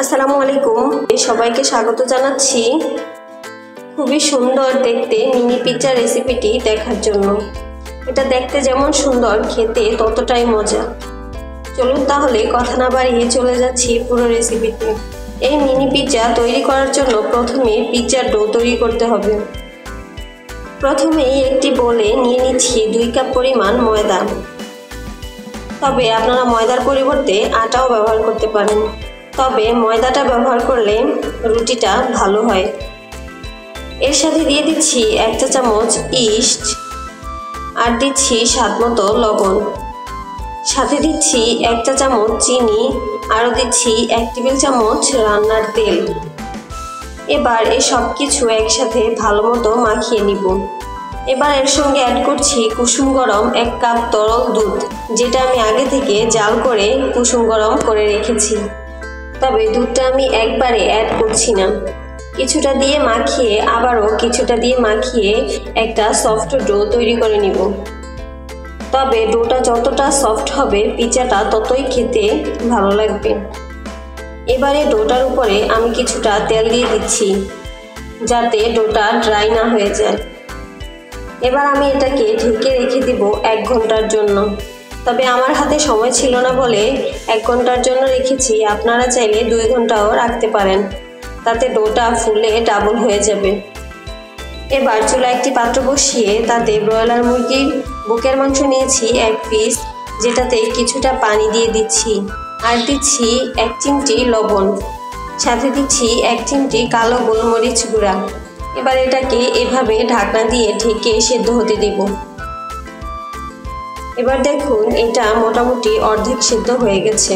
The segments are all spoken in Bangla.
আসসালামু আলাইকুম, সবাইকে স্বাগত জানাচ্ছি খুবই সুন্দর দেখতে মিনি পিৎজা রেসিপিটি দেখার জন্য। এটা দেখতে যেমন সুন্দর, খেতে ততটাই মজা। চলুন তাহলে কথা না বাড়িয়ে চলে যাচ্ছি পুরো রেসিপিতে। এই মিনি পিৎজা তৈরি করার জন্য প্রথমে পিৎজার ডো তৈরি করতে হবে। প্রথমেই একটি বোলে নিয়ে নিচ্ছি 2 কাপ পরিমাণ ময়দা। তবে আপনারা ময়দার পরিবর্তে আটাও ব্যবহার করতে পারেন, তবে ময়দাটা ব্যবহার করলে রুটিটা ভালো হয়। এর সাথে দিয়ে দিচ্ছি 1 চা চামচ ইস্ট, আর দিচ্ছি স্বাদমতো লবণ, সাথে দিচ্ছি 1 চা চামচ চিনি, আরও দিচ্ছি 1 টেবিল চামচ রান্নার তেল। এবার এই সব কিছু একসাথে ভালো মতো মাখিয়ে নিব। এবার এর সঙ্গে অ্যাড করছি কুসুম গরম 1 কাপ তরল দুধ, যেটা আমি আগে থেকে জাল করে কুসুম গরম করে রেখেছি। তবে দুধটা আমি একবারে অ্যাড করছি না, কিছুটা দিয়ে মাখিয়ে আবারও কিছুটা দিয়ে মাখিয়ে একটা সফট ডো তৈরি করে নিব। তবে ডোটা যতটা সফট হবে পিৎজাটা ততই খেতে ভালো লাগবে। এবারে ডোটার উপরে আমি কিছুটা তেল দিয়ে দিচ্ছি, যাতে ডোটা ড্রাই না হয়ে যায়। এবার আমি এটাকে ঢেকে রেখে দিব 1 ঘন্টার জন্য। তবে আমার হাতে সময় ছিল না বলে 1 ঘন্টার জন্য রেখেছি। আপনারা চাইলে 2 ঘন্টাও রাখতে পারেন, তাতে ডোটা ফুলে ডাবল হয়ে যাবে। এবার চুলায় একটি পাত্র বসিয়ে তাতে ব্রয়লার মুরগির বুকের মাংস নিয়েছি 1 পিস, যেটাতে কিছুটা পানি দিয়ে দিচ্ছি, আর দিচ্ছি 1 চিমটি লবণ, সাথে দিচ্ছি 1 চিমটি কালো গোলমরিচ গুঁড়া। এবার এটাকে এভাবে ঢাকনা দিয়ে ঢেকে সেদ্ধ হতে দেব। এবার দেখুন এটা মোটামুটি অর্ধেক সেদ্ধ হয়ে গেছে।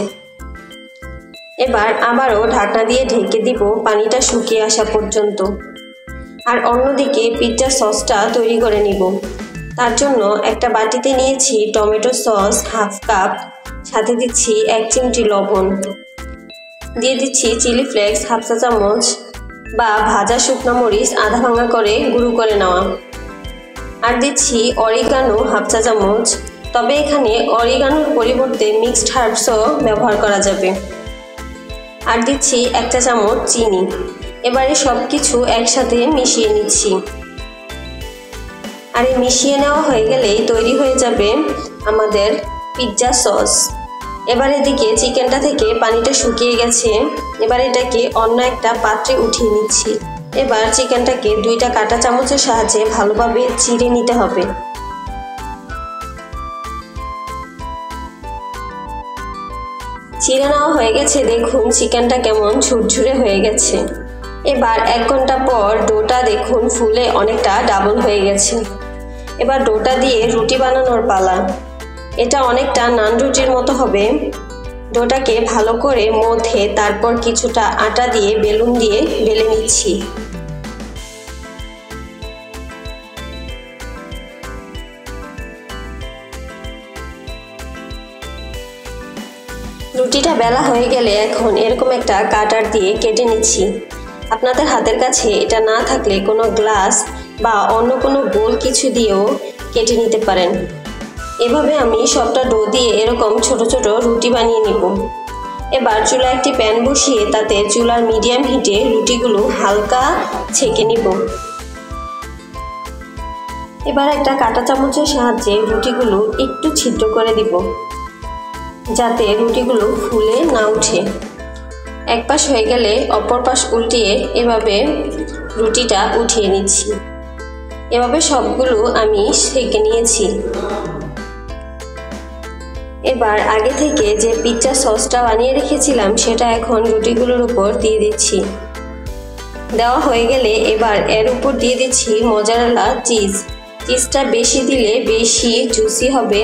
এবার আবারও ঢাকনা দিয়ে ঢেকে দিব পানিটা শুকিয়ে আসা পর্যন্ত। আর অন্যদিকে পিৎজা সসটা তৈরি করে নিব। তার জন্য একটা বাটিতে নিয়েছি টমেটো সস 1/2 কাপ, সাথে দিচ্ছি 1 চিমটি লবণ, দিয়ে দিচ্ছি চিলি ফ্লেক্স 1/2 চা চামচ বা ভাজা শুকনো মরিচ আধা ভাঙা করে গুঁড়ো করে নেওয়া, আর দিচ্ছি অরিগানো 1/2 চা চামচ। তবে এখানে অরিগানোর পরিবর্তে মিক্সড হার্বসও ব্যবহার করা যাবে। আর দিচ্ছি 1 চা চামচ চিনি। এবারে সব কিছু একসাথে মিশিয়ে নিচ্ছি। আর এই মিশিয়ে নেওয়া হয়ে গেলেই তৈরি হয়ে যাবে আমাদের পিৎজা সস। এবার এদিকে চিকেনটা থেকে পানিটা শুকিয়ে গেছে। এবার এটাকে অন্য একটা পাত্রে উঠিয়ে নিচ্ছি। এবার চিকেনটাকে 2টা কাঁটা চামচের সাহায্যে ভালোভাবে চিড়ে নিতে হবে। চিড়ে নেওয়া হয়ে গেছে, দেখুন চিকেনটা কেমন ঝুরঝুরে হয়ে গেছে। এবার 1 ঘন্টা পর ডোটা দেখুন ফুলে অনেকটা ডাবল হয়ে গেছে। এবার ডোটা দিয়ে রুটি বানানোর পালা। এটা অনেকটা নান রুটির মতো হবে। ডোটাকে ভালো করে মথে তারপর কিছুটা আটা দিয়ে বেলুন দিয়ে বেলে নিচ্ছি। রুটিটা বেলা হয়ে গেলে এখন এরকম একটা কাটার দিয়ে কেটে নিচ্ছি। আপনাদের হাতের কাছে এটা না থাকলে কোনো গ্লাস বা অন্য কোনো গোল কিছু দিয়েও কেটে নিতে পারেন। এভাবে আমি সবটা ডো দিয়ে এরকম ছোট ছোট রুটি বানিয়ে নিব। এবার চুলায় একটি প্যান বসিয়ে তাতে চুলার মিডিয়াম হিটে রুটিগুলো হালকা ছেঁকে নিব। এবার একটা কাঁটা চামচের সাহায্যে রুটিগুলো একটু ছিদ্র করে দিব, যাতে রুটিগুলো ফুলে না উঠে। এক পাশ হয়ে গেলে অপর পাশ উল্টিয়ে এভাবে রুটিটা উঠিয়ে নিচ্ছি। এভাবে সবগুলো আমি সেঁকে নিয়েছি। এবার আগে থেকে যে পিৎজা সসটা বানিয়ে রেখেছিলাম সেটা এখন রুটিগুলোর উপর দিয়ে দিচ্ছি। দেওয়া হয়ে গেলে এবার এর উপর দিয়ে দিচ্ছি মোজারেলা চিজ। চিজটা বেশি দিলে বেশি জুসি হবে।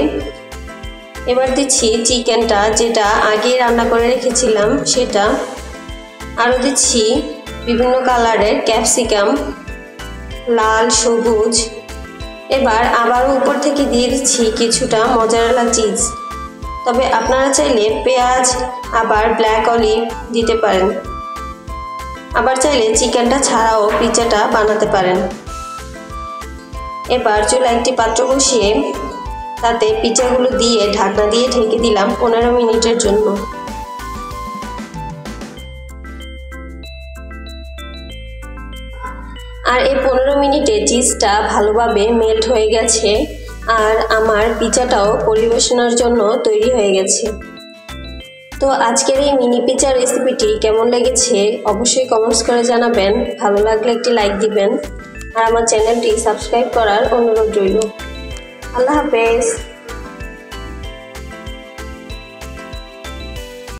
এবার দিচ্ছি চিকেনটা, যেটা আগে রান্না করে রেখেছিলাম সেটা। আরও দিচ্ছি বিভিন্ন কালারের ক্যাপসিকাম, লাল, সবুজ। এবার আবারও উপর থেকে দিয়ে দিচ্ছি কিছুটা মোজারেলা চিজ। তবে আপনারা চাইলে পেঁয়াজ আবার ব্ল্যাক অলিভ দিতে পারেন, আবার চাইলে চিকেনটা ছাড়াও পিৎজাটা বানাতে পারেন। এবার চুলায় একটি পাত্র বসিয়ে তাতে পিৎজাগুলো দিয়ে ঢাকনা দিয়ে ঢেকে দিলাম 15 মিনিটের জন্য। আর এই 15 মিনিটে চিজটা ভালোভাবে মেল্ট হয়ে গেছে আর আমার পিৎজাটাও পরিবেশনের জন্য তৈরি হয়ে গেছে। তো আজকের এই মিনি পিৎজা রেসিপিটি কেমন লেগেছে অবশ্যই কমেন্টস করে জানাবেন। ভালো লাগলে একটি লাইক দিবেন আর আমার চ্যানেলটি সাবস্ক্রাইব করার অনুরোধ রইল। আল্লাহ হাফেজ।